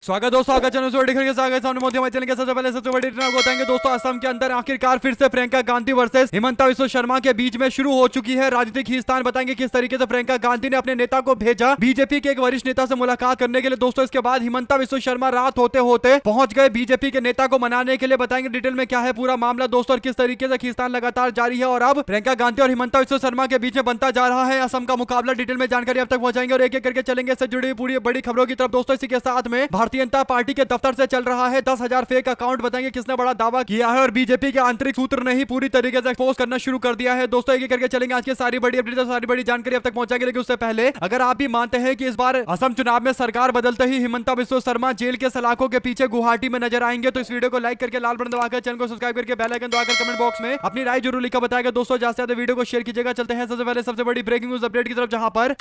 स्वागत दोस्तों, आगे चैनल से स्वागत सामने मोदी हमारे चैनल के सबसे पहले सबसे बड़ी घटना बताएंगे दोस्तों। असम के अंदर आखिरकार फिर से प्रियंका गांधी वर्सेस हिमंता बिस्वा शर्मा के बीच में शुरू हो चुकी है राजनीतिक खींचतान। बताएंगे किस तरीके से प्रियंका गांधी ने अपने नेता को भेजा बीजेपी के एक वरिष्ठ नेता से मुलाकात करने के लिए दोस्तों। इसके बाद हिमंता बिस्वा शर्मा रात होते होते पहुंच गए बीजेपी के नेता को मनाने के लिए। बताएंगे डिटेल में क्या है पूरा मामला दोस्तों और किस तरीके से खींचतान लगातार जारी है और अब प्रियंका गांधी और हिमंता बिस्वा शर्मा के बीच में बनता जा रहा है असम का मुकाबला। डिटेल में जानकारी अब तक पहुंचाएंगे और एक एक करके चलेंगे इससे जुड़ी पूरी बड़ी खबरों की तरफ दोस्तों। इसी के साथ में भारतीय जनता पार्टी के दफ्तर से चल रहा है 10,000 फेक अकाउंट। बताएंगे किसने बड़ा दावा किया है और बीजेपी के आंतरिक सूत्र ने ही पूरी तरीके से एक्सपोज करना शुरू कर दिया है दोस्तों। एक एक करके चलेंगे आज की सारी बड़ी अपडेट, सारी बड़ी जानकारी अब तक पहुंचाएंगे। लेकिन उससे पहले अगर आप भी मानते हैं कि इस बार असम चुनाव में सरकार बदलते ही हिमंता बिस्वा शर्मा जेल के सलाखों के पीछे गुवाहाटी में नजर आएंगे तो इस वीडियो को लाइक करके लाल बटन दबाकर चैनल को सब्सक्राइब करके बेल आइकन दबाकर कमेंट बॉक्स में अपनी राय जरूर लिखकर बताएगा दोस्तों। ज्यादा से ज्यादा वीडियो को शेयर कीजिएगा। चलते हैं सबसे पहले सबसे बड़ी ब्रेकिंग न्यूज अपडेट की तरफ, जहां पर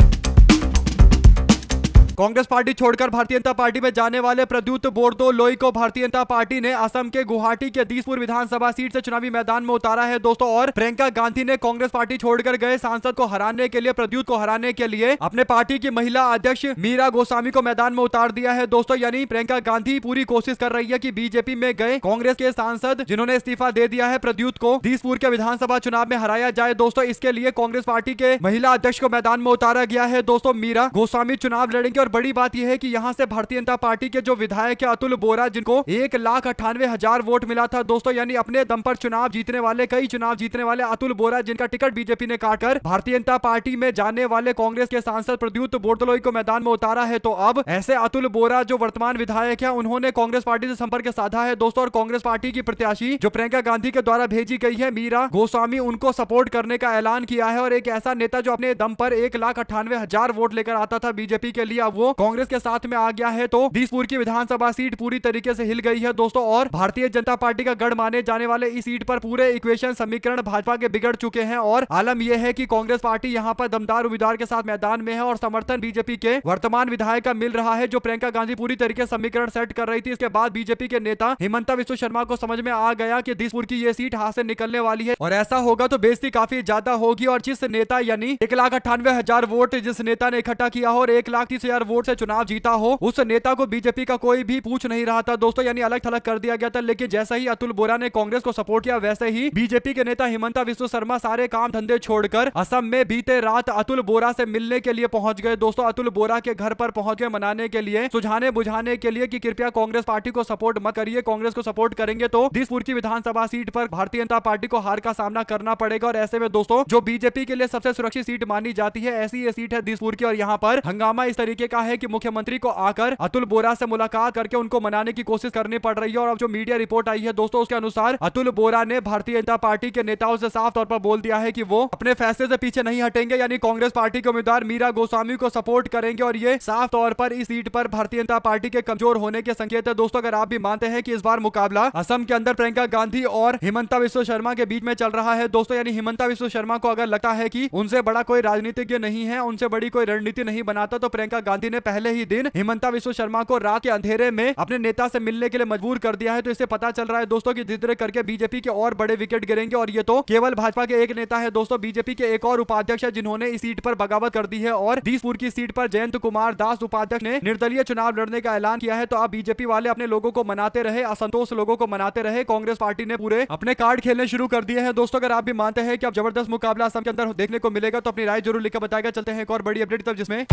कांग्रेस पार्टी छोड़कर भारतीय जनता पार्टी में जाने वाले प्रद्युत बोरदोलोई को भारतीय जनता पार्टी ने असम के गुवाहाटी के दिसपुर विधानसभा सीट से चुनावी मैदान में उतारा है दोस्तों। और प्रियंका गांधी ने कांग्रेस पार्टी छोड़कर गए सांसद को हराने के लिए, प्रद्युत को हराने के लिए अपने पार्टी की महिला अध्यक्ष मीरा गोस्वामी को मैदान में उतार दिया है दोस्तों। यानी प्रियंका गांधी पूरी कोशिश कर रही है कि बीजेपी में गए कांग्रेस के सांसद जिन्होंने इस्तीफा दे दिया है प्रद्युत को दिसपुर के विधानसभा चुनाव में हराया जाए दोस्तों। इसके लिए कांग्रेस पार्टी के महिला अध्यक्ष को मैदान में उतारा गया है दोस्तों। मीरा गोस्वामी चुनाव लड़ेंगे और बड़ी बात यह है कि यहां से भारतीय जनता पार्टी के जो विधायक है अतुल बोरा, जिनको 1,98,000 वोट मिला था दोस्तों, यानी अपने दम पर चुनाव जीतने वाले, कई चुनाव जीतने वाले अतुल बोरा, जिनका टिकट बीजेपी ने काटकर भारतीय जनता पार्टी में जाने वाले कांग्रेस के सांसद प्रद्युत बोरदोलोई को मैदान में उतारा है। तो अब ऐसे अतुल बोरा जो वर्तमान विधायक है, उन्होंने कांग्रेस पार्टी से संपर्क साधा है दोस्तों और कांग्रेस पार्टी की प्रत्याशी जो प्रियंका गांधी के द्वारा भेजी गई है मीरा गोस्वामी, उनको सपोर्ट करने का ऐलान किया है। और एक ऐसा नेता जो अपने दम पर 1,98,000 वोट लेकर आता था बीजेपी के लिए, अब वो कांग्रेस के साथ में आ गया है। तो दिसपुर की विधानसभा सीट पूरी तरीके से हिल गई है दोस्तों और भारतीय जनता पार्टी का गढ़ माने जाने वाले इस सीट पर पूरे इक्वेशन समीकरण भाजपा के बिगड़ चुके हैं। और आलम यह है कि कांग्रेस पार्टी यहां पर दमदार उम्मीदवार के साथ मैदान में है और समर्थन बीजेपी के वर्तमान विधायक का मिल रहा है जो प्रियंका गांधी पूरी तरीके से समीकरण सेट कर रही थी। इसके बाद बीजेपी के नेता हिमंता बिस्वा शर्मा को समझ में आ गया कि दिसपुर की यह सीट हाथ से निकलने वाली है और ऐसा होगा तो बेइज्जती काफी ज्यादा होगी। और जिस नेता यानी 1,98,000 वोट जिस नेता ने इकट्ठा किया हो और 1,30,000 वोट से चुनाव जीता हो, उस नेता को बीजेपी का कोई भी पूछ नहीं रहा था दोस्तों, यानी अलग थलग कर दिया गया था। लेकिन जैसा ही अतुल बोरा ने कांग्रेस को सपोर्ट किया, वैसे ही बीजेपी के नेता हिमंता बिस्वा शर्मा सारे काम धंधे छोड़कर असम में बीते रात अतुल बोरा से मिलने के लिए पहुंच गए दोस्तों। अतुल बोरा के घर पर पहुंच गए मनाने के लिए, सुझाने बुझाने के लिए कि कृपया कांग्रेस पार्टी को सपोर्ट मत करिए, कांग्रेस को सपोर्ट करेंगे तो दिसपुर की विधानसभा सीट पर भारतीय जनता पार्टी को हार का सामना करना पड़ेगा। और ऐसे में दोस्तों जो बीजेपी के लिए सबसे सुरक्षित सीट मानी जाती है, ऐसी ये सीट है दिसपुर की। और यहाँ पर हंगामा इस तरीके का है कि मुख्यमंत्री को आकर अतुल बोरा से मुलाकात करके उनको मनाने की कोशिश करनी पड़ रही है। और अब जो मीडिया रिपोर्ट आई है दोस्तों, उसके अनुसार अतुल बोरा ने भारतीय जनता पार्टी के नेताओं से साफ तौर पर बोल दिया है कि वो अपने फैसले से पीछे नहीं हटेंगे, यानी कांग्रेस पार्टी के उम्मीदवार मीरा गोस्वामी को सपोर्ट करेंगे। और ये साफ तौर पर इस सीट पर भारतीय जनता पार्टी के कमजोर होने के संकेत है दोस्तों। अगर आप भी मानते हैं कि इस बार मुकाबला असम के अंदर प्रियंका गांधी और हिमंता बिस्वा शर्मा के बीच में चल रहा है दोस्तों, यानी हिमंता बिस्वा शर्मा को अगर लगता है कि उनसे बड़ा कोई राजनीतिज्ञ नहीं है, उनसे बड़ी कोई रणनीति नहीं बनाता, तो प्रियंका गांधी ने पहले ही दिन हिमंता बिस्वा शर्मा को रात के अंधेरे में अपने नेता से मिलने के लिए मजबूर कर दिया है। तो इससे पता चल रहा है दोस्तों कि धीरे धीरे करके बीजेपी के और बड़े विकेट गिरेंगे। और ये तो केवल भाजपा के एक नेता है दोस्तों, बीजेपी के एक और उपाध्यक्ष है जिन्होंने इस सीट पर बगावत कर दी है। और दिसपुर की सीट पर जयंत कुमार दास उपाध्यक्ष ने निर्दलीय चुनाव लड़ने का ऐलान किया है। तो अब बीजेपी वाले अपने लोगों को मनाते रहे, असंतोष लोगों को मनाते रहे, कांग्रेस पार्टी ने पूरे अपने कार्ड खेलने शुरू कर दिए हैं दोस्तों। अगर आप भी मानते हैं कि अब जबरदस्त मुकाबला असम के अंदर देखने को मिलेगा तो अपनी राय जरूर लिखकर बताएगा। चलते हैं एक और बड़ी अपडेट तब, जिसमें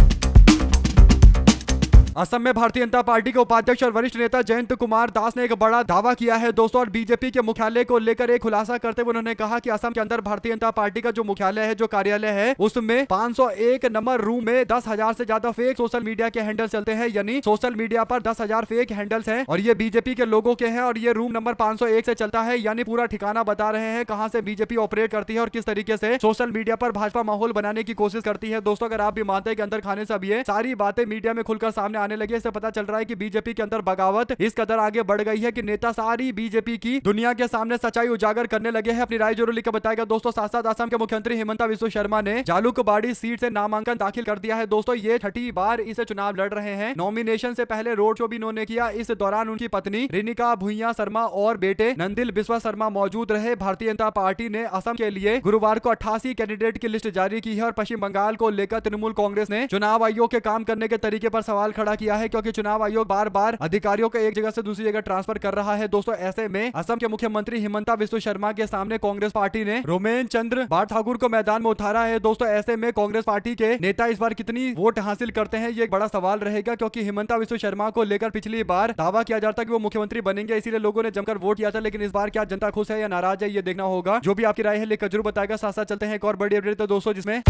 असम में भारतीय जनता पार्टी के उपाध्यक्ष और वरिष्ठ नेता जयंत कुमार दास ने एक बड़ा दावा किया है दोस्तों। और बीजेपी के मुख्यालय को लेकर एक खुलासा करते हुए उन्होंने कहा कि असम के अंदर भारतीय जनता पार्टी का जो मुख्यालय है, जो कार्यालय है, उसमें 501 नंबर रूम में 10,000 से ज्यादा फेक सोशल मीडिया के हैंडल चलते हैं, यानी सोशल मीडिया पर 10,000 फेक हैंडल्स हैं और ये बीजेपी के लोगों के हैं। और ये रूम नंबर 501 से चलता है, यानी पूरा ठिकाना बता रहे हैं कहां से बीजेपी ऑपरेट करती है और किस तरीके से सोशल मीडिया पर भाजपा माहौल बनाने की कोशिश करती है दोस्तों। अगर आप भी मानते हैं कि अंदर खाने से अब ये सारी बातें मीडिया में खुलकर सामने आने लगी, इससे पता रहा है कि बीजेपी के अंदर बगावत इस कदर आगे बढ़ गई है कि नेता सारी बीजेपी की दुनिया के सामने सच्चाई उजागर करने लगे हैं। अपनी राय जरूर लिखकर बताएगा दोस्तों। साथ साथ असम के मुख्यमंत्री हिमंता बिस्वा शर्मा ने जालुकबाड़ी सीट से नामांकन दाखिल कर दिया है दोस्तों। ये 6ठी बार इसे चुनाव लड़ रहे हैं। नॉमिनेशन से पहले रोड शो भी इन्होंने किया। इस दौरान उनकी पत्नी रिनिका भुइया शर्मा और बेटे नंदिल बिस्वा शर्मा मौजूद रहे। भारतीय जनता पार्टी ने असम के लिए गुरुवार को 88 कैंडिडेट की लिस्ट जारी की है और पश्चिम बंगाल को लेकर तृणमूल कांग्रेस ने चुनाव आयोग के काम करने के तरीके पर सवाल खड़ा किया है, क्योंकि चुनाव आयोग बार बार अधिकारियों को एक जगह से दूसरी जगह ट्रांसफर कर रहा है। दोस्तों ऐसे में असम के मुख्यमंत्री हिमंता बिस्वा शर्मा के सामने कांग्रेस पार्टी ने रोमेन चंद्र बार ठाकुर को मैदान में उतारा है। दोस्तों ऐसे में कांग्रेस पार्टी के नेता इस बार कितनी वोट हासिल करते हैं, ये एक बड़ा सवाल रहेगा, क्योंकि हिमंता बिस्वा शर्मा को लेकर पिछली बार दावा किया जाता कि वो मुख्यमंत्री बनेंगे, इसीलिए लोगों ने जमकर वोट किया था। लेकिन इस बार क्या जनता खुश है या नाराज है, ये देखना होगा। जो भी आपकी राय है लेकर जरूर बताएगा। साथ साथ चलते हैं एक और बड़ी अपडेट तो दोस्तों, जिसमें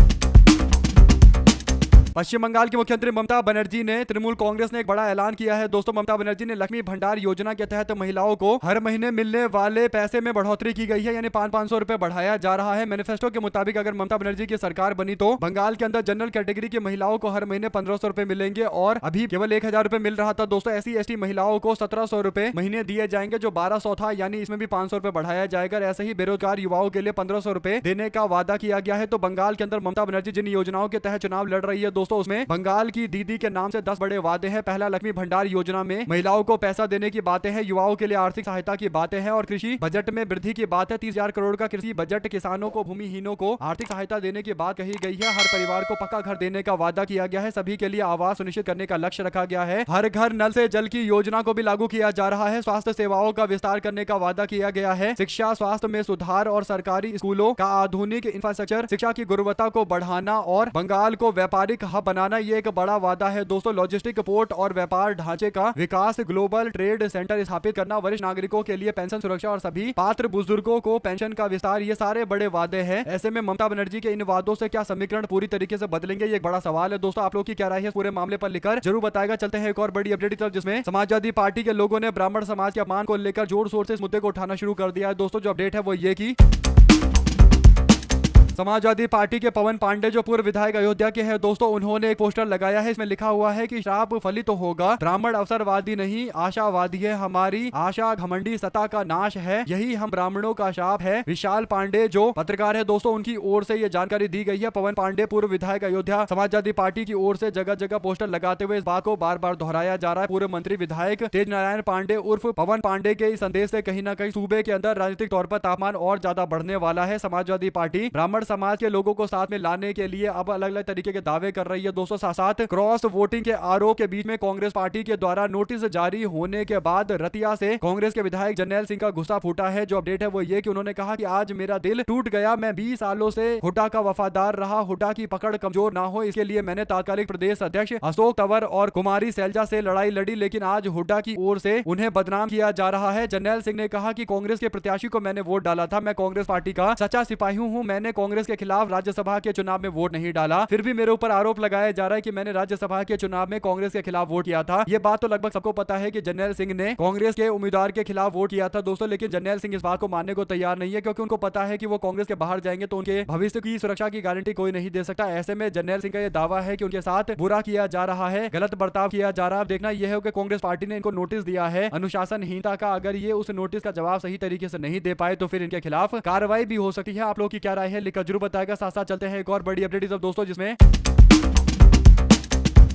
पश्चिम बंगाल की मुख्यमंत्री ममता बनर्जी ने तृणमूल कांग्रेस ने एक बड़ा ऐलान किया है। दोस्तों ममता बनर्जी ने लक्ष्मी भंडार योजना के तहत महिलाओं को हर महीने मिलने वाले पैसे में बढ़ोतरी की गई है, यानी 500 रुपए बढ़ाया जा रहा है। मैनिफेस्टो के मुताबिक अगर ममता बनर्जी की सरकार बनी तो बंगाल के अंदर जनरल कैटेगरी की महिलाओं को हर महीने 1500 रुपए मिलेंगे और अभी केवल 1000 रुपए मिल रहा था। दोस्तों SC/ST महिलाओं को 1700 रुपए महीने दिए जाएंगे, जो 1200 था, यानी इसमें भी 500 रुपए बढ़ाया जाएगा। ऐसे ही बेरोजगार युवाओं के लिए 1500 रुपए देने का वादा किया गया है। तो बंगाल के अंदर ममता बनर्जी जिन योजनाओं के तहत चुनाव लड़ रही है दोस्तों, उसमें बंगाल की दीदी के नाम से 10 बड़े वादे हैं। पहला, लक्ष्मी भंडार योजना में महिलाओं को पैसा देने की बातें हैं, युवाओं के लिए आर्थिक सहायता की बातें हैं और कृषि बजट में वृद्धि की बात है। 30,000 करोड़ का कृषि बजट, किसानों को, भूमिहीनों को आर्थिक सहायता देने की बात कही गई है। हर परिवार को पक्का घर देने का वादा किया गया है। सभी के लिए आवास सुनिश्चित करने का लक्ष्य रखा गया है। हर घर नल से जल की योजना को भी लागू किया जा रहा है। स्वास्थ्य सेवाओं का विस्तार करने का वादा किया गया है। शिक्षा स्वास्थ्य में सुधार और सरकारी स्कूलों का आधुनिक इंफ्रास्ट्रक्चर, शिक्षा की गुणवत्ता को बढ़ाना और बंगाल को व्यापारिक हब बनाना, ये एक बड़ा वादा है। दोस्तों लॉजिस्टिक, पोर्ट और व्यापार ढांचे का विकास, ग्लोबल ट्रेड सेंटर स्थापित करना, वरिष्ठ नागरिकों के लिए पेंशन सुरक्षा और सभी पात्र बुजुर्गों को पेंशन का विस्तार, ये सारे बड़े वादे हैं। ऐसे में ममता बनर्जी के इन वादों से क्या समीकरण पूरी तरीके से बदलेंगे, ये एक बड़ा सवाल है। दोस्तों आप लोग की क्या राय है पूरे मामले पर लिखकर जरूर बताएगा। चलते हैं एक और बड़ी अपडेट की तरफ, जिसमें समाजवादी पार्टी के लोगों ने ब्राह्मण समाज के अपमान को लेकर जोर शोर से इस मुद्दे को उठाना शुरू कर दिया है। दोस्तों जो अपडेट है वो ये की समाजवादी पार्टी के पवन पांडे जो पूर्व विधायक अयोध्या के हैं दोस्तों, उन्होंने एक पोस्टर लगाया है। इसमें लिखा हुआ है कि श्राप फलित होगा, ब्राह्मण अवसरवादी नहीं आशावादी है, हमारी आशा घमंडी सत्ता का नाश है, यही हम ब्राह्मणों का शाप है। विशाल पांडे जो पत्रकार है दोस्तों, उनकी ओर से ये जानकारी दी गई है। पवन पांडे पूर्व विधायक अयोध्या, समाजवादी पार्टी की ओर से जगह जगह पोस्टर लगाते हुए इस बात को बार बार दोहराया जा रहा है। पूर्व मंत्री विधायक तेज नारायण पांडे उर्फ पवन पांडे के इस संदेश से कहीं न कहीं सूबे के अंदर राजनीतिक तौर पर तापमान और ज्यादा बढ़ने वाला है। समाजवादी पार्टी ब्राह्मण समाज के लोगों को साथ में लाने के लिए अब अलग अलग तरीके के दावे कर रही है। दोस्तों साथ क्रॉस वोटिंग के आरोप के बीच में कांग्रेस पार्टी के द्वारा नोटिस जारी होने के बाद रतिया से कांग्रेस के विधायक जरनैल सिंह का गुस्सा फूटा है। जो अपडेट है वो ये कि उन्होंने कहा कि आज मेरा दिल टूट गया, मैं 20 सालों से हुड्डा का वफादार रहा, हुड्डा की पकड़ कमजोर ना हो इसके लिए मैंने तात्कालिक प्रदेश अध्यक्ष अशोक तंवर और कुमारी सैलजा से लड़ाई लड़ी, लेकिन आज हुड्डा की ओर से उन्हें बदनाम किया जा रहा है। जरनैल सिंह ने कहा कि कांग्रेस के प्रत्याशी को मैंने वोट डाला था, मैं कांग्रेस पार्टी का सच्चा सिपाही हूं, मैंने कांग्रेस के खिलाफ राज्यसभा के चुनाव में वोट नहीं डाला, फिर भी मेरे ऊपर आरोप लगाया जा रहा है कि मैंने राज्यसभा के चुनाव में कांग्रेस के खिलाफ वोट किया था। ये बात तो लगभग सबको पता है कि जरनैल सिंह ने कांग्रेस के उम्मीदवार के खिलाफ वोट किया था दोस्तों, लेकिन जरनैल सिंह इस बात को मानने को तैयार नहीं है, क्योंकि उनको पता है कि वो कांग्रेस के बाहर जाएंगे तो उनके भविष्य की सुरक्षा की गारंटी कोई नहीं दे सकता। ऐसे में जरनैल सिंह का यह दावा है कि उनके साथ बुरा किया जा रहा है, गलत बर्ताव किया जा रहा है। देखना यह है कि कांग्रेस पार्टी ने इनको नोटिस दिया है अनुशासनहीनता का, अगर ये उस नोटिस का जवाब सही तरीके से नहीं दे पाए तो फिर इनके खिलाफ कार्रवाई भी हो सकती है। आप लोग की क्या राय है लिखकर जरूर बताएगा। साथ साथ चलते हैं एक और बड़ी अपडेट दोस्तों, जिसमें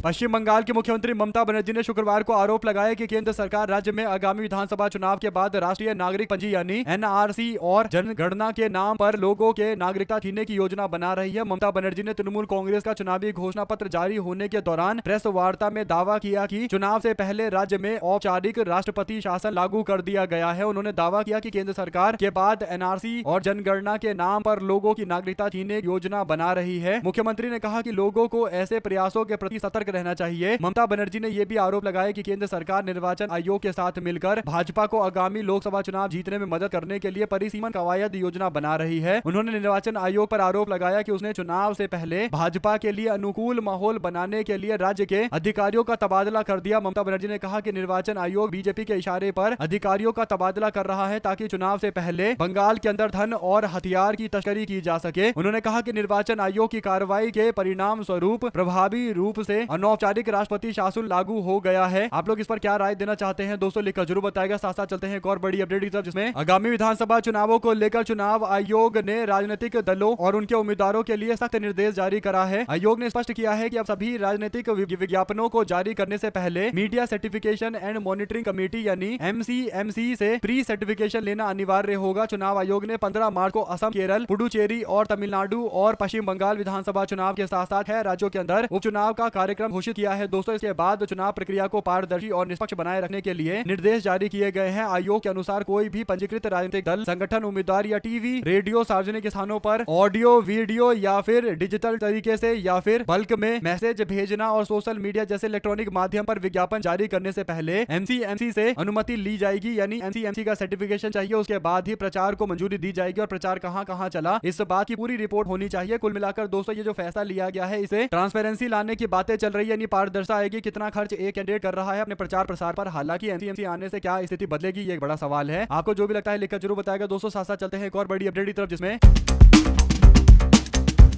पश्चिम बंगाल की मुख्यमंत्री ममता बनर्जी ने शुक्रवार को आरोप लगाया कि केंद्र सरकार राज्य में आगामी विधानसभा चुनाव के बाद राष्ट्रीय नागरिक पंजी यानी NRC और जनगणना के नाम पर लोगों के नागरिकता छीनने की योजना बना रही है। ममता बनर्जी ने तृणमूल कांग्रेस का चुनावी घोषणा पत्र जारी होने के दौरान प्रेस वार्ता में दावा किया कि चुनाव से पहले राज्य में औपचारिक राष्ट्रपति शासन लागू कर दिया गया है। उन्होंने दावा किया कि केंद्र सरकार के बाद NRC और जनगणना के नाम पर लोगों की नागरिकता छीनने की योजना बना रही है। मुख्यमंत्री ने कहा कि लोगों को ऐसे प्रयासों के प्रति सतर्क रहना चाहिए। ममता बनर्जी ने यह भी आरोप लगाया कि केंद्र सरकार निर्वाचन आयोग के साथ मिलकर भाजपा को आगामी लोकसभा चुनाव जीतने में मदद करने के लिए परिसीमन कवायद योजना बना रही है। उन्होंने निर्वाचन आयोग पर आरोप लगाया कि उसने चुनाव से पहले भाजपा के लिए अनुकूल माहौल बनाने के लिए राज्य के अधिकारियों का तबादला कर दिया। ममता बनर्जी ने कहा कि निर्वाचन आयोग बीजेपी के इशारे पर अधिकारियों का तबादला कर रहा है ताकि चुनाव से पहले बंगाल के अंदर धन और हथियार की तस्करी की जा सके। उन्होंने कहा कि निर्वाचन आयोग की कार्रवाई के परिणाम स्वरूप प्रभावी रूप से अनौपचारिक राष्ट्रपति शासन लागू हो गया है। आप लोग इस पर क्या राय देना चाहते हैं दोस्तों लिखकर जरूर बताएगा। साथ साथ चलते हैं एक और बड़ी अपडेट की तरफ, जिसमें आगामी विधानसभा चुनावों को लेकर चुनाव आयोग ने राजनीतिक दलों और उनके उम्मीदवारों के लिए सख्त निर्देश जारी करा है। आयोग ने स्पष्ट किया है कि अब सभी राजनीतिक विज्ञापनों को जारी करने से पहले media certification and monitoring committee यानी MCMC से प्री सर्टिफिकेशन लेना अनिवार्य होगा। चुनाव आयोग ने 15 मार्च को असम, केरल, पुडुचेरी और तमिलनाडु और पश्चिम बंगाल विधानसभा चुनाव के साथ साथ 6 राज्यों के अंदर उपचुनाव का कार्यक्रम घोषित किया है दोस्तों। इसके बाद चुनाव प्रक्रिया को पारदर्शी और निष्पक्ष बनाए रखने के लिए निर्देश जारी किए गए हैं। आयोग के अनुसार कोई भी पंजीकृत राजनीतिक दल, संगठन, उम्मीदवार या टीवी, रेडियो, सार्वजनिक स्थानों पर ऑडियो, वीडियो या फिर डिजिटल तरीके से या फिर बल्क में मैसेज भेजना और सोशल मीडिया जैसे इलेक्ट्रॉनिक माध्यम पर विज्ञापन जारी करने से पहले एमसीएमसी से अनुमति ली जाएगी, यानी एमसीएमसी का सर्टिफिकेशन चाहिए। उसके बाद ही प्रचार को मंजूरी दी जाएगी और प्रचार कहां कहां चला इस बात की पूरी रिपोर्ट होनी चाहिए। कुल मिलाकर दोस्तों ये जो फैसला लिया गया है इसे ट्रांसपेरेंसी लाने की बातें चल रही है, यानी पारदर्शिता आएगी। कितना खर्च एक कैंडिडेट कर रहा है अपने प्रचार प्रसार पर। हालांकि एमसीएमसी आने से क्या स्थिति बदलेगी ये एक बड़ा सवाल है। आपको जो भी लगता है लिखकर जरूर बताएगा दोस्तों। साथ साथ चलते हैं एक और बड़ी अपडेट की तरफ, जिसमें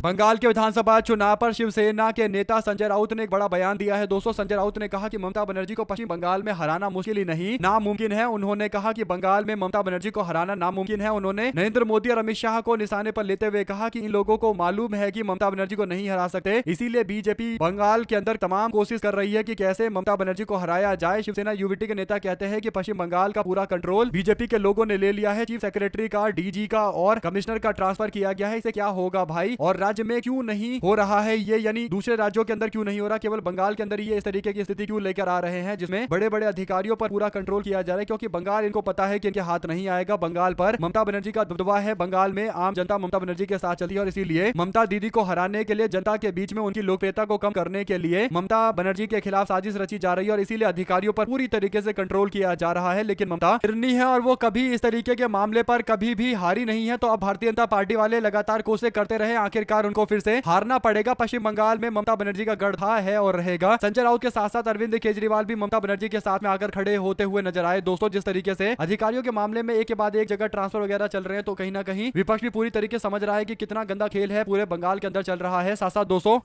बंगाल के विधानसभा चुनाव पर शिवसेना के नेता संजय राउत ने एक बड़ा बयान दिया है दोस्तों। संजय राउत ने कहा कि ममता बनर्जी को पश्चिम बंगाल में हराना मुश्किल ही नहीं नामुमकिन है। उन्होंने कहा कि बंगाल में ममता बनर्जी को हराना नामुमकिन है। उन्होंने नरेंद्र मोदी और अमित शाह को निशाने पर लेते हुए कहा कि इन लोगों को मालूम है कि ममता बनर्जी को नहीं हरा सकते, इसीलिए बीजेपी बंगाल के अंदर तमाम कोशिश कर रही है कि कैसे ममता बनर्जी को हराया जाए। शिवसेना यूवीटी के नेता कहते हैं कि पश्चिम बंगाल का पूरा कंट्रोल बीजेपी के लोगों ने ले लिया है। चीफ सेक्रेटरी का, डीजी का और कमिश्नर का ट्रांसफर किया गया है। इसे क्या होगा भाई, और राज्य में क्यों नहीं हो रहा है ये, यानी दूसरे राज्यों के अंदर क्यों नहीं हो रहा, केवल बंगाल के अंदर ये इस तरीके की स्थिति क्यों लेकर आ रहे हैं, जिसमें बड़े बड़े अधिकारियों पर पूरा कंट्रोल किया जा रहा है। क्योंकि बंगाल, इनको पता है कि इनके हाथ नहीं आएगा। बंगाल पर ममता बनर्जी का दबदबा है। बंगाल में आम जनता ममता बनर्जी के साथ चलती है और इसीलिए ममता दीदी को हराने के लिए, जनता के बीच में उनकी लोकप्रियता को कम करने के लिए ममता बनर्जी के खिलाफ साजिश रची जा रही है और इसीलिए अधिकारियों पर पूरी तरीके से कंट्रोल किया जा रहा है। लेकिन ममता हिरनी है और वो कभी इस तरीके के मामले पर कभी भी हारी नहीं है। तो अब भारतीय जनता पार्टी वाले लगातार कोशिश करते रहे, आखिरकार उनको फिर से हारना पड़ेगा। पश्चिम बंगाल में ममता बनर्जी का गढ़ था, है और रहेगा। संजय राउत के साथ साथ अरविंद केजरीवाल भी ममता बनर्जी के साथ में आकर खड़े होते हुए नजर आए दोस्तों। जिस तरीके से अधिकारियों के मामले में एक के बाद एक जगह ट्रांसफर वगैरह चल रहे हैं, तो कहीं ना कहीं विपक्ष भी पूरी तरीके से समझ रहा है कि कितना गंदा खेल है पूरे बंगाल के अंदर चल रहा है। साथ साथ दोस्तों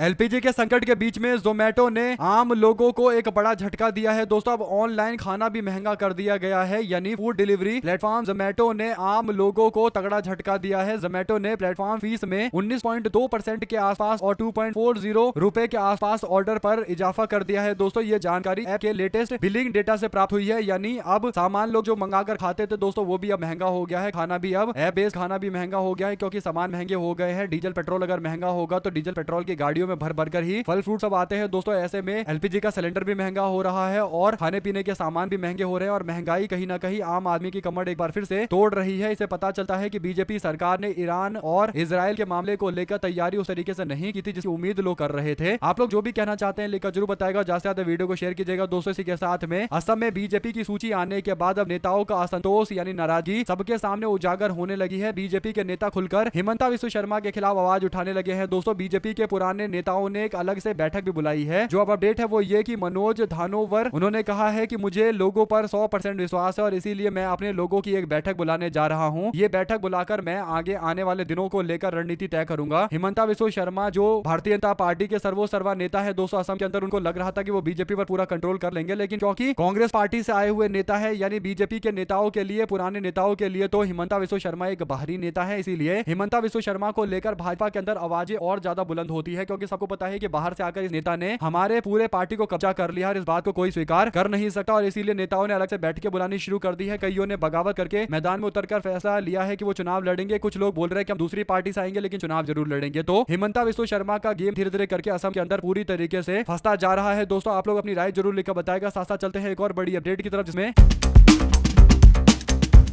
एलपीजी के संकट के बीच में जोमेटो ने आम लोगों को एक बड़ा झटका दिया है दोस्तों। अब ऑनलाइन खाना भी महंगा कर दिया गया है, यानी फूड डिलीवरी प्लेटफॉर्म जोमेटो ने आम लोगों को तगड़ा झटका दिया है। जोमेटो ने प्लेटफॉर्म फीस में 19.2% के आसपास और 2.40 रुपए के आसपास ऑर्डर पर इजाफा कर दिया है दोस्तों। ये जानकारी ऐप के लेटेस्ट बिलिंग डेटा से प्राप्त हुई है, यानी अब सामान लोग जो मंगा कर खाते थे दोस्तों वो भी अब महंगा हो गया है। खाना भी अब ऐप बेस्ड खाना भी महंगा हो गया है, क्योंकि सामान महंगे हो गए हैं। डीजल पेट्रोल अगर महंगा होगा तो डीजल पेट्रोल की गाड़ियों में भर भर कर ही फल फ्रूट सब आते हैं दोस्तों। ऐसे में एलपीजी का सिलेंडर भी महंगा हो रहा है और खाने पीने के सामान भी महंगे हो रहे हैं और महंगाई कहीं ना कहीं आम आदमी की कमर एक बार फिर से तोड़ रही है। इसे पता चलता है कि बीजेपी सरकार ने ईरान और इजराइल के मामले को लेकर तैयारी उस तरीके से नहीं की थी जिसकी उम्मीद लोग कर रहे थे। आप लोग जो भी कहना चाहते हैं लेकर जरूर बताएगा, ज्यादा से ज्यादा वीडियो को शेयर कीजिएगा दोस्तों। इसी के साथ में असम में बीजेपी की सूची आने के बाद अब नेताओं का असंतोष यानी नाराजगी सबके सामने उजागर होने लगी है। बीजेपी के नेता खुलकर हिमंता बिस्वा शर्मा के खिलाफ आवाज उठाने लगे हैं दोस्तों। बीजेपी के पुराने नेताओं ने एक अलग से बैठक भी बुलाई है। जो अब अपडेट है वो ये कि मनोज धानोवर उन्होंने कहा है कि मुझे लोगों पर 100% विश्वास है और इसीलिए मैं अपने लोगों की एक बैठक बुलाने जा रहा हूं। ये बैठक बुलाकर मैं आगे आने वाले दिनों को लेकर रणनीति तय करूंगा। हिमंता बिस्वा शर्मा जो भारतीय जनता पार्टी के सर्वोसर्वा नेता है दोस्तों, असम के अंदर उनको लग रहा था कि वो बीजेपी पर पूरा कंट्रोल कर लेंगे, लेकिन क्योंकि कांग्रेस पार्टी से आए हुए नेता है, यानी बीजेपी के नेताओं के लिए, पुराने नेताओं के लिए तो हिमंता बिस्वा शर्मा एक बाहरी नेता है। इसीलिए हिमंता बिस्वा शर्मा को लेकर भाजपा के अंदर आवाजें और ज्यादा बुलंद होती है, क्योंकि सबको पता है कि बाहर से आकर इस नेता ने हमारे पूरे पार्टी को कब्जा कर लिया और इस बात को कोई स्वीकार कर नहीं सकता। और इसीलिए नेताओं ने अलग से बैठकें बुलानी शुरू कर दी है। कईयों ने बगावत करके मैदान में उतरकर फैसला लिया है कि वो चुनाव लड़ेंगे। कुछ लोग बोल रहे हैं कि हम दूसरी पार्टी से आएंगे लेकिन चुनाव जरूर लड़ेंगे। तो हिमंता बिस्वा शर्मा का गेम धीरे धीरे करके असम के अंदर पूरी तरीके से फंसता जा रहा है दोस्तों। आप लोग अपनी राय जरूर लिखकर बताएगा। साथ साथ चलते हैं एक और बड़ी अपडेट की तरफ, जिसमें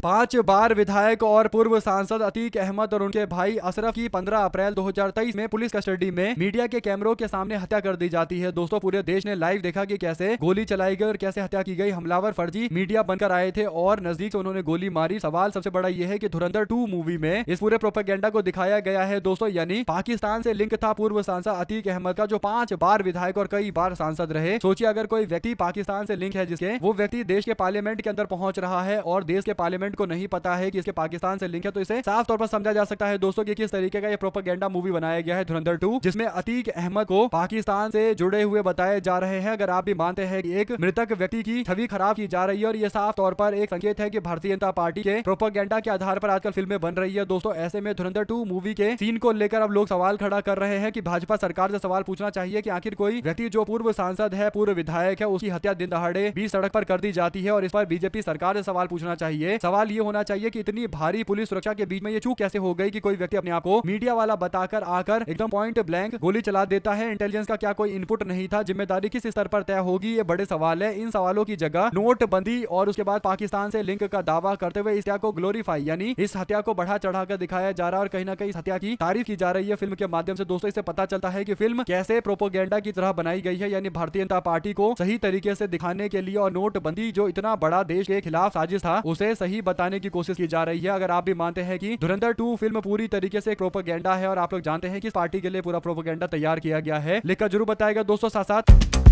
5 बार विधायक और पूर्व सांसद अतीक अहमद और उनके भाई अशरफ की 15 अप्रैल 2023 में पुलिस कस्टडी में मीडिया के कैमरों के सामने हत्या कर दी जाती है दोस्तों। पूरे देश ने लाइव देखा कि कैसे गोली चलाई गई और कैसे हत्या की गई। हमलावर फर्जी मीडिया बनकर आए थे और नजदीक से उन्होंने गोली मारी। सवाल सबसे बड़ा यह है कि धुरंधर 2 मूवी में इस पूरे प्रोपेगेंडा को दिखाया गया है दोस्तों, यानी पाकिस्तान से लिंक था पूर्व सांसद अतीक अहमद का, जो 5 बार विधायक और कई बार सांसद रहे। सोचिए अगर कोई व्यक्ति पाकिस्तान से लिंक है, जिसके वो व्यक्ति देश के पार्लियामेंट के अंदर पहुंच रहा है और देश के पार्लियामेंट को नहीं पता है कि इसके पाकिस्तान से लिंक है, तो इसे साफ तौर पर समझा जा सकता है दोस्तों कि किस तरीके का ये प्रोपेगेंडा मूवी बनाया गया है धुरंधर 2, जिसमें अतीक अहमद को पाकिस्तान से जुड़े हुए बताए जा रहे हैं। अगर आप भी मानते हैं कि एक मृतक व्यक्ति की छवि खराब की जा रही है और ये साफ तौर पर एक संकेत है कि भारतीय जनता पार्टी के प्रोपेगेंडा के आधार पर आजकल फिल्में बन रही है दोस्तों। ऐसे में धुरंधर 2 मूवी के सीन को लेकर अब लोग सवाल खड़ा कर रहे हैं कि भाजपा सरकार से सवाल पूछना चाहिए कि आखिर कोई व्यक्ति जो पूर्व सांसद है, पूर्व विधायक है, उसकी हत्या दिन दहाड़े भी सड़क पर कर दी जाती है और इस पर बीजेपी सरकार से सवाल पूछना चाहिए। सवाल सवाल ये होना चाहिए कि इतनी भारी पुलिस सुरक्षा के बीच में ये चूक कैसे हो गई कि कोई व्यक्ति अपने आप को मीडिया वाला बताकर आकर एकदम पॉइंट ब्लैंक गोली चला देता है। इंटेलिजेंस का क्या कोई इनपुट नहीं था? जिम्मेदारी किस स्तर पर तय होगी? ये बड़े सवाल है। इन सवालों की जगह नोटबंदी और उसके बाद पाकिस्तान से लिंक का दावा करते हुए इस हत्या को ग्लोरीफाई यानी इस हत्या को बढ़ा चढ़ाकर दिखाया जा रहा है और कहीं ना कहीं इस हत्या की तारीफ की जा रही है फिल्म के माध्यम से। दोस्तों, इससे पता चलता है कि फिल्म कैसे प्रोपोगेंडा की तरह बनाई गई है, यानी भारतीय जनता पार्टी को सही तरीके से दिखाने के लिए और नोटबंदी जो इतना बड़ा देश के खिलाफ साजिश था उसे सही बताने की कोशिश की जा रही है। अगर आप भी मानते हैं कि धुरंधर 2 फिल्म पूरी तरीके से प्रोपोगेंडा है और आप लोग जानते हैं कि इस पार्टी के लिए पूरा प्रोपोगेंडा तैयार किया गया है, लिखकर जरूर बताएगा दोस्तों। साथ साथ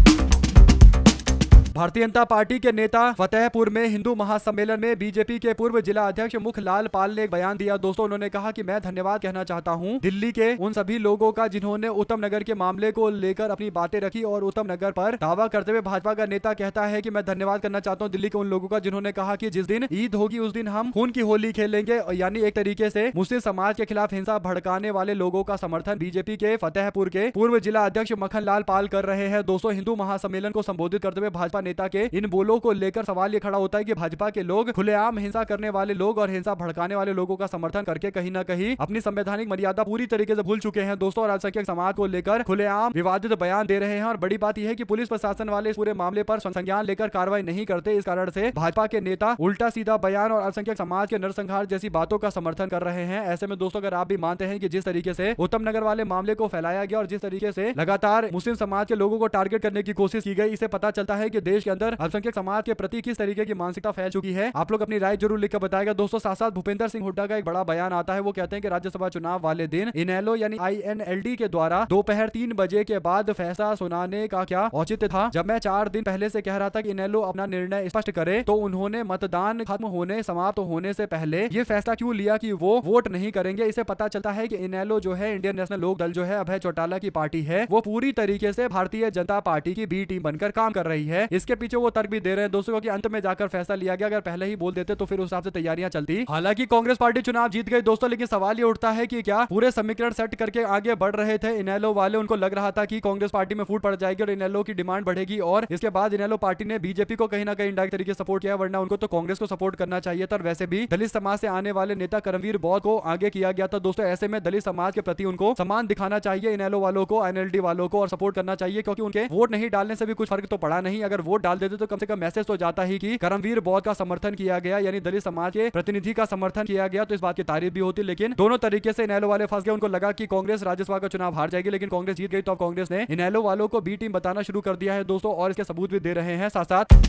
भारतीय जनता पार्टी के नेता फतेहपुर में हिंदू महासम्मेलन में बीजेपी के पूर्व जिला अध्यक्ष मुखलाल पाल ने एक बयान दिया। दोस्तों, उन्होंने कहा कि मैं धन्यवाद कहना चाहता हूं दिल्ली के उन सभी लोगों का जिन्होंने उत्तम नगर के मामले को लेकर अपनी बातें रखी और उत्तम नगर पर दावा करते हुए भाजपा का नेता कहता है कि मैं धन्यवाद करना चाहता हूं दिल्ली के उन लोगों का जिन्होंने कहा कि जिस दिन ईद होगी उस दिन हम खून की होली खेलेंगे, यानी एक तरीके से मुस्लिम समाज के खिलाफ हिंसा भड़काने वाले लोगों का समर्थन बीजेपी के फतेहपुर के पूर्व जिला अध्यक्ष मक्खनलाल पाल कर रहे हैं। दोस्तों, हिंदू महासम्मेलन को संबोधित करते हुए भाजपा नेता के इन बोलों को लेकर सवाल ये खड़ा होता है कि भाजपा के लोग खुलेआम हिंसा करने वाले लोग और हिंसा भड़काने वाले लोगों का समर्थन करके कहीं ना कहीं अपनी संवैधानिक मर्यादा पूरी तरीके से भूल चुके हैं। दोस्तों, और अल्पसंख्यक समाज को लेकर खुलेआम विवादित बयान दे रहे हैं और बड़ी बात यह है कि पुलिस प्रशासन वाले इस पूरे मामले पर संज्ञान लेकर कार्रवाई नहीं करते। इस कारण से भाजपा के नेता उल्टा सीधा बयान और अल्पसंख्यक समाज के नरसंहार जैसी बातों का समर्थन कर रहे हैं। ऐसे में दोस्तों, अगर आप भी मानते हैं कि जिस तरीके से उत्तम नगर वाले मामले को फैलाया गया और जिस तरीके से लगातार मुस्लिम समाज के लोगों को टारगेट करने की कोशिश की गई, इससे पता चलता है कि देश के अंदर अल्पसंख्यक समाज के प्रति किस तरीके की मानसिकता फैल चुकी है। आप लोग अपनी राय जरूर लिखकर बताएगा दोस्तों। साथ साथ भूपेंद्र सिंह हुड्डा का एक बड़ा बयान आता है। वो कहते हैं कि राज्यसभा चुनाव वाले दिन इनेलो यानी INLD के द्वारा दोपहर 3 बजे के बाद फैसला सुनाने का क्या औचित्य था? जब मैं 4 दिन पहले से कह रहा था कि इनेलो अपना निर्णय स्पष्ट करे तो उन्होंने मतदान खत्म होने समाप्त होने से पहले ये फैसला क्यों लिया कि वो वोट नहीं करेंगे? इससे पता चलता है कि इनेलो जो है इंडियन नेशनल लोक दल जो है अभय चौटाला की पार्टी है, वो पूरी तरीके से भारतीय जनता पार्टी की बी टीम बनकर काम कर रही है। इसके पीछे वो तर्क भी दे रहे हैं दोस्तों कि अंत में जाकर फैसला लिया गया। अगर पहले ही बोल देते तो फिर उस हिसाब से तैयारियां चलती। हालांकि कांग्रेस पार्टी चुनाव जीत गई दोस्तों, लेकिन सवाल ये उठता है कि क्या पूरे समीकरण सेट करके आगे बढ़ रहे थे इनेलो वाले? उनको लग रहा था कि कांग्रेस पार्टी में फूट पड़ जाएगी और इनेलो की डिमांड बढ़ेगी और इसके बाद इनेलो पार्टी ने बीजेपी को कहीं ना कहीं इंडायरेक्ट तरीके से सपोर्ट किया, वरना उनको तो कांग्रेस को सपोर्ट करना चाहिए था। वैसे भी दलित समाज से आने वाले नेता करमवीर बौद्ध को आगे किया गया था दोस्तों। ऐसे में दलित समाज के प्रति उनको सम्मान दिखाना चाहिए, इनेलो वालों को, INLD वालों को, और सपोर्ट करना चाहिए, क्योंकि उनके वोट नहीं डालने से भी कुछ फर्क तो पड़ा नहीं। अगर वोट डाल देते तो कम से कम मैसेज तो जाता ही कि करमवीर बौद्ध का समर्थन किया गया, यानी दलित समाज के प्रतिनिधि का समर्थन किया गया, तो इस बात की तारीफ भी होती। लेकिन दोनों तरीके से इनेलो वाले फंस गए। उनको लगा कि कांग्रेस राज्यसभा का चुनाव हार जाएगी, लेकिन कांग्रेस जीत गई तो अब कांग्रेस ने इनेलो वालों को बी टीम बताना शुरू कर दिया है दोस्तों, और इसके सबूत भी दे रहे हैं। साथ साथ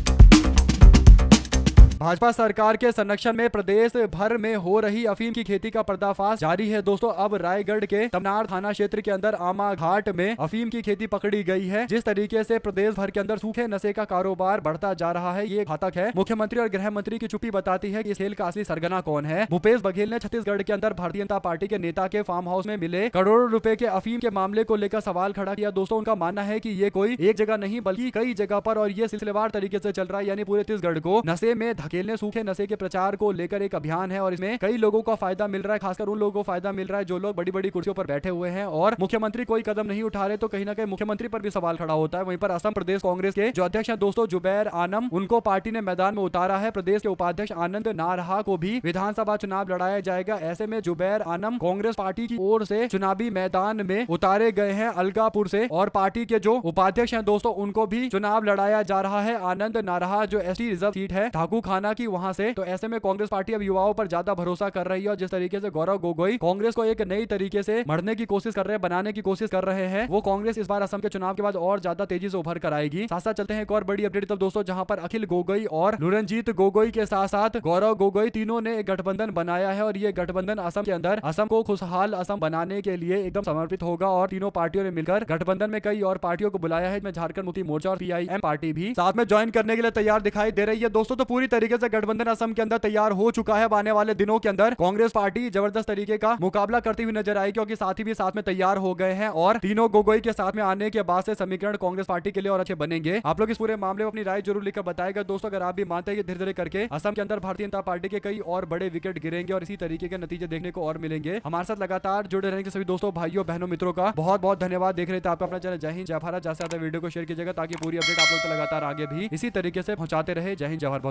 भाजपा सरकार के संरक्षण में प्रदेश भर में हो रही अफीम की खेती का पर्दाफाश जारी है दोस्तों। अब रायगढ़ के तमनार थाना क्षेत्र के अंदर आमा घाट में अफीम की खेती पकड़ी गई है। जिस तरीके से प्रदेश भर के अंदर सूखे नशे का कारोबार बढ़ता जा रहा है, ये घातक है। मुख्यमंत्री और गृह मंत्री की चुप्पी बताती है कि इस खेल का असली सरगना कौन है। भूपेश बघेल ने छत्तीसगढ़ के अंदर भारतीय जनता पार्टी के नेता के फार्म हाउस में मिले करोड़ों रुपए के अफीम के मामले को लेकर सवाल खड़ा किया दोस्तों। उनका मानना है कि ये कोई एक जगह नहीं बल्कि कई जगह पर, और ये सिलसिलेवार तरीके से चल रहा है, यानी पूरे छत्तीसगढ़ को नशे में धकेलने, सूखे नशे के प्रचार को लेकर एक अभियान है और इसमें कई लोगों का फायदा मिल रहा है। खासकर उन लोगों को फायदा मिल रहा है जो लोग बड़ी बड़ी कुर्सियों पर बैठे हुए हैं और मुख्यमंत्री कोई कदम नहीं उठा रहे, तो कहीं ना कहीं मुख्यमंत्री पर भी सवाल खड़ा होता है। वहीं पर असम प्रदेश कांग्रेस के जो अध्यक्ष हैं दोस्तों जुबैर आनम, उनको पार्टी ने मैदान में उतारा है। प्रदेश के उपाध्यक्ष आनंद नारहा को भी विधानसभा चुनाव लड़ाया जाएगा। ऐसे में जुबैर आनम कांग्रेस पार्टी की ओर से चुनावी मैदान में उतारे गए हैं अलगापुर से, और पार्टी के जो उपाध्यक्ष हैं दोस्तों उनको भी चुनाव लड़ाया जा रहा है। आनंद नारहा जो ST रिजर्व सीट है ठाकू खाना की, वहां से, तो ऐसे में कांग्रेस पार्टी अब युवाओं पर ज्यादा भरोसा कर रही है। और जिस तरीके से गौरव गोगोई कांग्रेस को एक नई तरीके से मरने की कोशिश कर रहे हैं, बनाने की कोशिश कर रहे हैं, वो कांग्रेस इस बार असम के चुनाव के बाद और ज्यादा तेजी से उभर कर आएगी। साथ साथ चलते हैं एक और बड़ी अपडेट तब दोस्तों, जहां पर अखिल गोगोई और लुरनजीत गोगोई के साथ साथ गौरव गोगोई तीनों ने एक गठबंधन बनाया है और ये गठबंधन असम के अंदर असम को खुशहाल असम बनाने के लिए एकदम समर्पित होगा। और तीनों पार्टियों ने मिलकर गठबंधन में कई और पार्टियों को बुलाया है, इसमें झारखंड मुक्ति मोर्चा और PIM पार्टी भी साथ में ज्वाइन करने के लिए तैयार दिखाई दे रही है दोस्तों। तो पूरी तरीके से गठबंधन असम के अंदर तैयार हो चुका है। आने वाले दिनों के अंदर कांग्रेस पार्टी जबरदस्त तरीके का मुकाबला करती हुई नजर आई, क्योंकि साथी भी साथ में तैयार हो गए हैं और तीनों गोगोई के साथ में आने के बाद से समीकरण कांग्रेस पार्टी के लिए और अच्छे बनेंगे। आप लोग इस पूरे मामले में अपनी राय जरूर लिखकर बताएगा दोस्तों। अगर आप भी मानते हैं कि धीरे धीरे करके असम के अंदर भारतीय जनता पार्टी के कई और बड़े विकेट गिरेंगे और इसी तरीके के नतीजे देखने को और मिलेंगे। हमारे साथ लगातार जुड़े रहने के सभी दोस्तों, भाइयों, बहनों, मित्रों का बहुत बहुत धन्यवाद। देख रहे थे आपका अपना चैनल जय हिंद जय भारत। ज्यादा से ज्यादा वीडियो को शेयर कीजिएगा ताकि पूरी अपडेट आप लोग तक लगातार आगे भी इसी तरीके से पहुंचाते रहे। जय हिंद जय भारत।